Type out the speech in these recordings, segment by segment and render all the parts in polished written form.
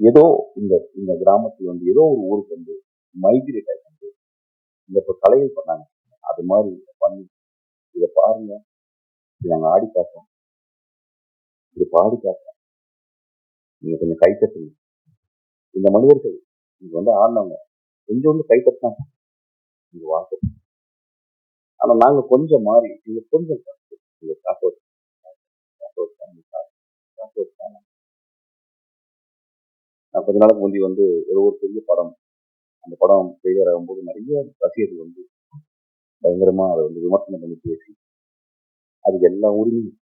ஏதோ இந்த இந்த கிராமத்துல வந்து ஏதோ ஒரு ஊருக்கு வந்து மைக்ரேட் ஆகி வந்து இந்த இப்போ கலைகள் பண்ணாங்க. அது மாதிரி பண்ணி இதை பாருங்க, இது நாங்கள் ஆடி காட்டுறோம், இது பாடி காட்டுறோம், நீங்க கொஞ்சம் கைத்தட்டுங்க. இந்த மனிதர்கள் இங்க வந்து ஆடினவங்க கொஞ்சம் வந்து கைத்தட்டினாங்க இங்க வாக்கு. ஆனா நாங்க கொஞ்சம் மாறி இங்க கொஞ்சம் இங்க காக்க வச்சு நான் கொஞ்ச நாளுக்கு முந்தி வந்து ஏதோ ஒரு பெரிய படம், அந்த படம் ஃபெயிலியர் ஆகும்போது நிறைய ரசிகர்கள் வந்து பயங்கரமா அதை வந்து விமர்சனம் பண்ணி பேசி அதுக்கு எல்லா உரிமையும்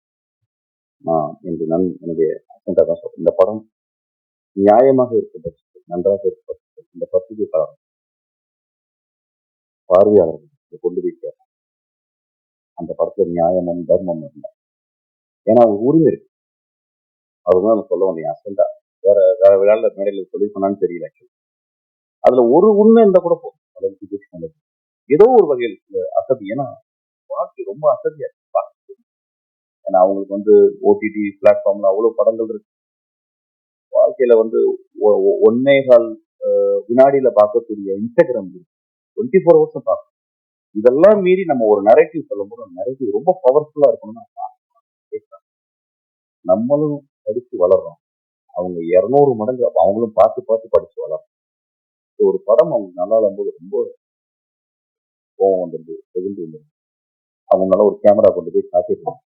நான் என்று நான் என்னுடைய அசண்டா தான் சொல்றேன். இந்த படம் நியாயமாக இருக்க பட்சத்தில் நன்றாக இருக்க பட்சத்தில் இந்த பத்திரிகைக்காரர் பார்வையாளர்கள் கொண்டு போய் சேர்க்கணும். அந்த படத்துல நியாயமும் தர்மமும் இல்லை. ஏன்னா அவங்க உரிமை இருக்கு. அதுதான் நம்ம சொல்ல வேண்டிய அசண்டா. வேற வேற விளையாட மேடையில் சொல்லி சொன்னான்னு தெரியல. அதுல ஒரு உண்மை இருந்தா கூட போதும். ஏதோ ஒரு வகையில் அசதி. ஏன்னா வாழ்க்கை ரொம்ப அசதியா இருக்கு. ஏன்னா அவங்களுக்கு வந்து ஓடிடி பிளாட்ஃபார்ம்ல அவ்வளவு படங்கள் இருக்கு. வாழ்க்கையில வந்து 1.25 வினாடியில பார்க்கக்கூடிய இன்ஸ்டாகிராம் 24 hours பார்க்கணும். இதெல்லாம் மீறி நம்ம ஒரு நரேட்டிவ் சொல்லும்போது அந்த நரேட்டிவ் ரொம்ப பவர்ஃபுல்லா இருக்கணும்னு நம்மளும் படிச்சு வளர்றோம். அவங்க 200 மடங்கு அவங்களும் பார்த்து பார்த்து படிச்சு வளர்றோம். ஒரு படம் அவங்க நல்லா இருக்கும்போது ரொம்ப கோவம் வந்துடுது, எதிர்ந்து வந்துடுது. அவங்க மேல ஒரு கேமரா கொண்டு போய் காட்டிடுறாங்க.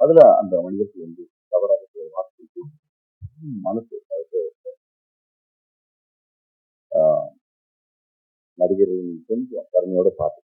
அதுல அந்த மனிதர்கள் வந்து தவறாக வார்த்தை மனசு நடிகர்களின் கொஞ்சம் கருணையோட பார்த்து